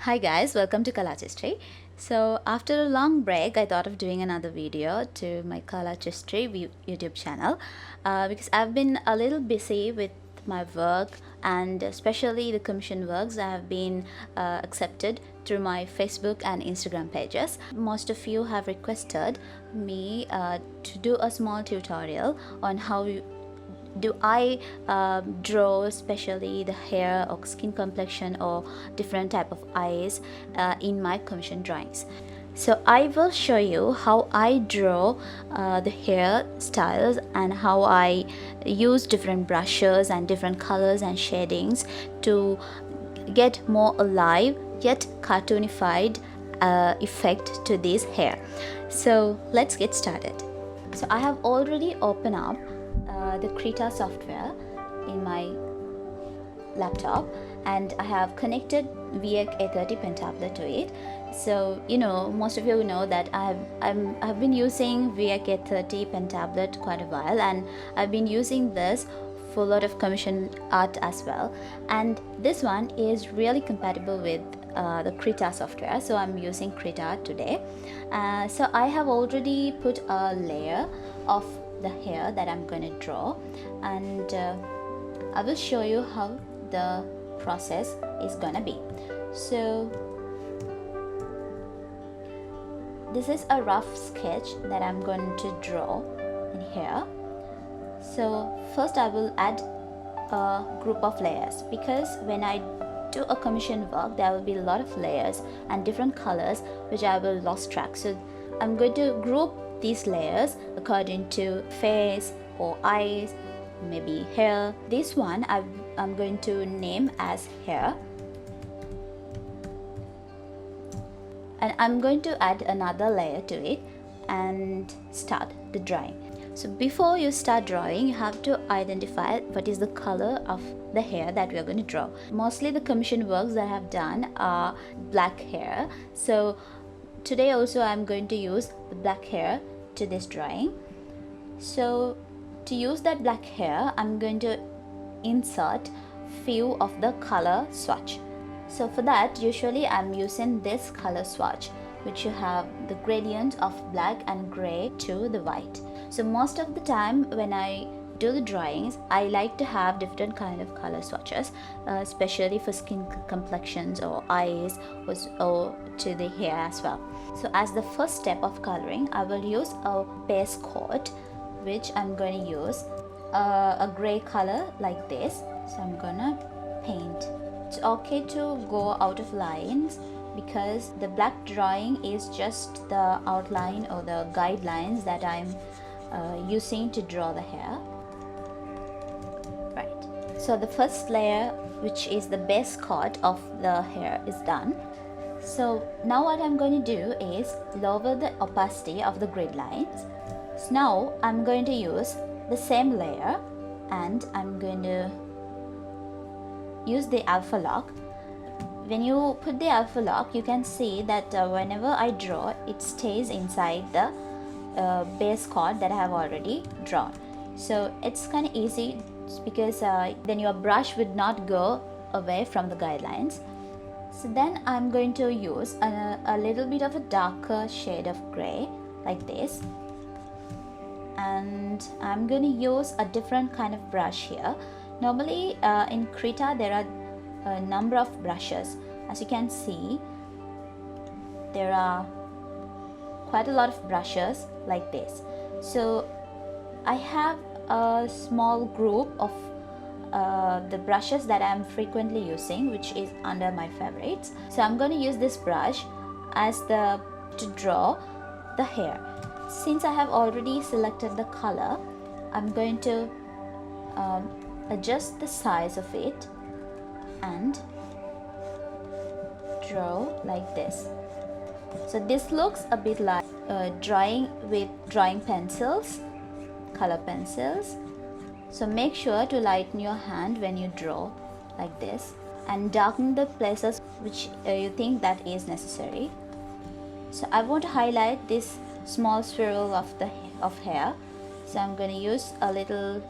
Hi guys, welcome to Kalachistry. So after a long break, I thought of doing another video to my Kalachistry YouTube channel because I've been a little busy with my work, and especially the commission works that have been accepted through my Facebook and Instagram pages. Most of you have requested me to do a small tutorial on how do I draw especially the hair or skin complexion or different type of eyes in my commission drawings. So I will show you how I draw the hair styles and how I use different brushes and different colors and shadings to get more alive yet cartoonified effect to this hair. So let's get started. So I have already opened up the Krita software in my laptop, and I have connected Veikk A30 pen tablet to it. So most of you know that I've been using Veikk A30 pen tablet quite a while, and I've been using this for a lot of commission art as well, and this one is really compatible with the Krita software, so I'm using Krita today. So I have already put a layer of the hair that I'm going to draw, and I will show you how the process is gonna be. So this is a rough sketch that I'm going to draw in here. So first I will add a group of layers, because when I do a commission work there will be a lot of layers and different colors which I will lost track. So I'm going to group these layers according to face or eyes, maybe hair. This one I'm going to name as hair, and I'm going to add another layer to it and start the drawing. So before you start drawing, you have to identify what is the color of the hair that we are going to draw. Mostly the commission works that I have done are black hair, so today also I'm going to use the black hair to this drawing. So to use that black hair, I'm going to insert few of the color swatch. So for that, usually I'm using this color swatch, which you have the gradient of black and gray to the white. So most of the time when I do the drawings, I like to have different kind of color swatches, especially for skin complexions or eyes or to the hair as well. So as the first step of coloring, I will use a base coat, which I'm going to use a gray color like this. So I'm gonna paint. It's okay to go out of lines, because the black drawing is just the outline or the guidelines that I'm using to draw the hair. Right. So the first layer, which is the base coat of the hair, is done. So now what I'm going to do is lower the opacity of the grid lines. So now I'm going to use the same layer, and I'm going to use the alpha lock. When you put the alpha lock, you can see that whenever I draw, it stays inside the base coat that I have already drawn. So it's kind of easy, because then your brush would not go away from the guidelines. So then I'm going to use a little bit of a darker shade of gray like this, and I'm going to use a different kind of brush here. Normally in Krita there are a number of brushes. As you can see, there are quite a lot of brushes like this. So I have a small group of the brushes that I'm frequently using, which is under my favorites. So I'm going to use this brush to draw the hair. Since I have already selected the color, I'm going to adjust the size of it and draw like this. So this looks a bit like drawing with drawing pencils, color pencils. So make sure to lighten your hand when you draw like this, and darken the places which you think that is necessary. So I want to highlight this small swirl of hair, so I'm going to use a little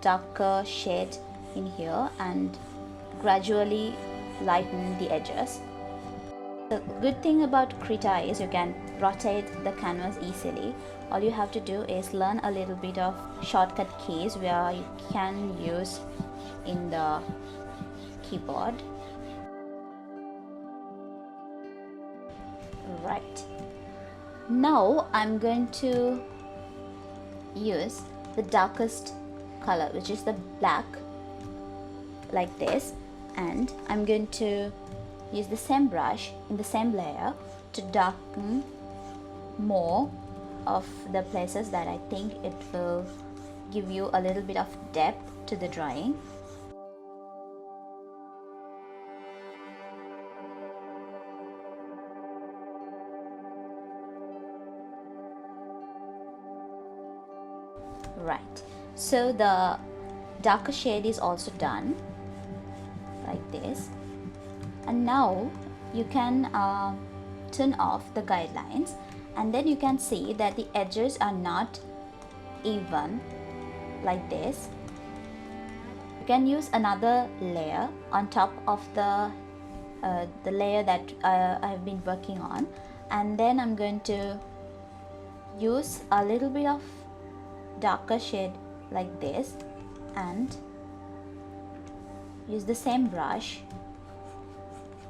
darker shade in here and gradually lighten the edges. The good thing about Krita is you can rotate the canvas easily. All you have to do is learn a little bit of shortcut keys where you can use in the keyboard. Right. Now I'm going to use the darkest color, which is the black, like this, and I'm going to use the same brush in the same layer to darken more of the places that I think it will give you a little bit of depth to the drawing. Right, so the darker shade is also done, like this. And now you can turn off the guidelines, and then you can see that the edges are not even, like this. You can use another layer on top of the layer that I've been working on, and then I'm going to use a little bit of darker shade like this and use the same brush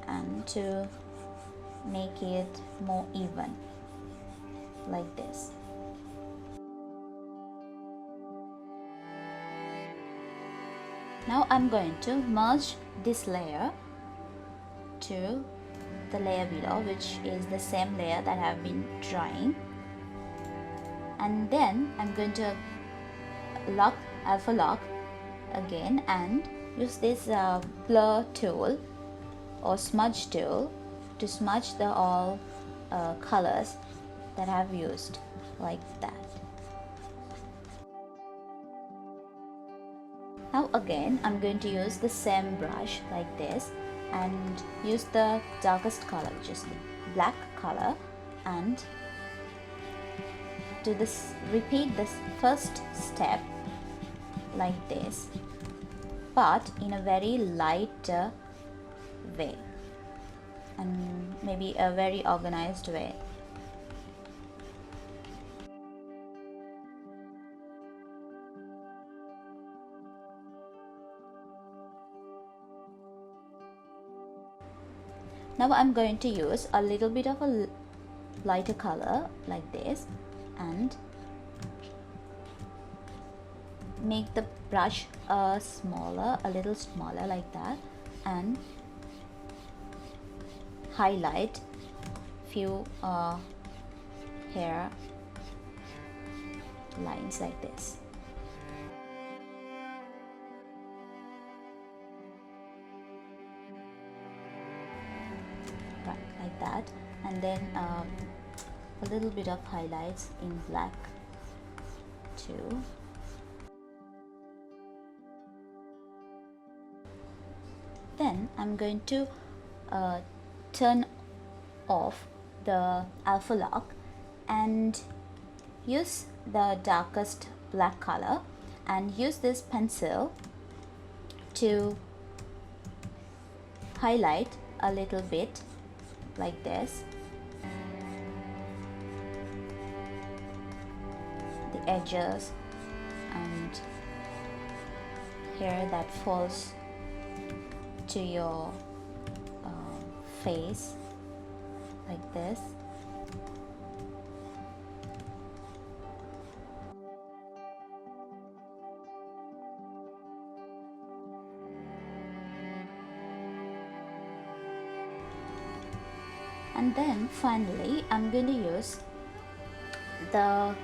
and to make it more even, like this. Now I'm going to merge this layer to the layer below, which is the same layer that I've been drawing, and then I'm going to alpha lock again and use this blur tool or smudge tool to smudge the all colors that I've used, like that. Now again I'm going to use the same brush like this and use the darkest color, which is the black color, and do this, repeat this first step like this, but in a very light way and maybe a very organized way. Now I'm going to use a little bit of a lighter color like this and make the brush smaller, a little smaller, like that, and highlight few hair lines like this. Right, like that, and then a little bit of highlights in black too. Then I'm going to turn off the alpha lock and use the darkest black color and use this pencil to highlight a little bit like this, the edges and hair that falls to your face, like this. And then finally I'm going to use the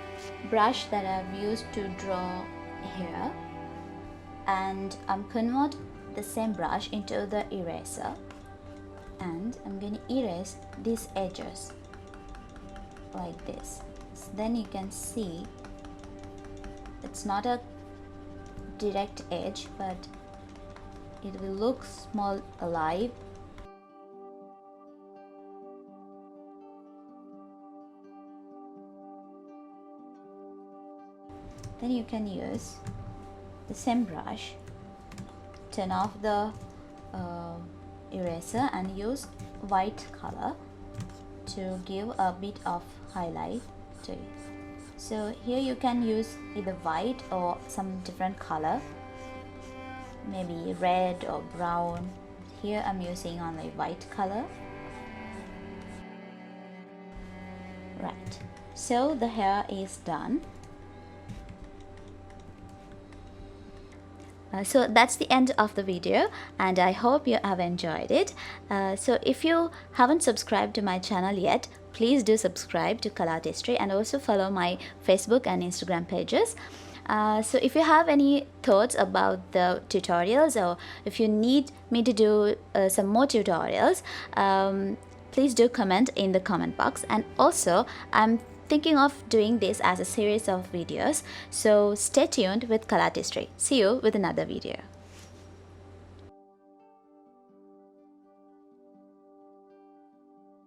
brush that I've used to draw hair, and I'm convert the same brush into the eraser, and I'm going to erase these edges like this. So then you can see it's not a direct edge, but it will look small, alive. Then you can use the same brush, turn off the eraser and use white color to give a bit of highlight to it. So here you can use either white or some different color, maybe red or brown. Here I'm using only white color. Right, so the hair is done. So that's the end of the video, and I hope you have enjoyed it. So if you haven't subscribed to my channel yet, please do subscribe to Kala Artistry and also follow my Facebook and Instagram pages. So if you have any thoughts about the tutorials, or if you need me to do some more tutorials, please do comment in the comment box. And also I'm thinking of doing this as a series of videos, so stay tuned with Kala Artistry. See you with another video.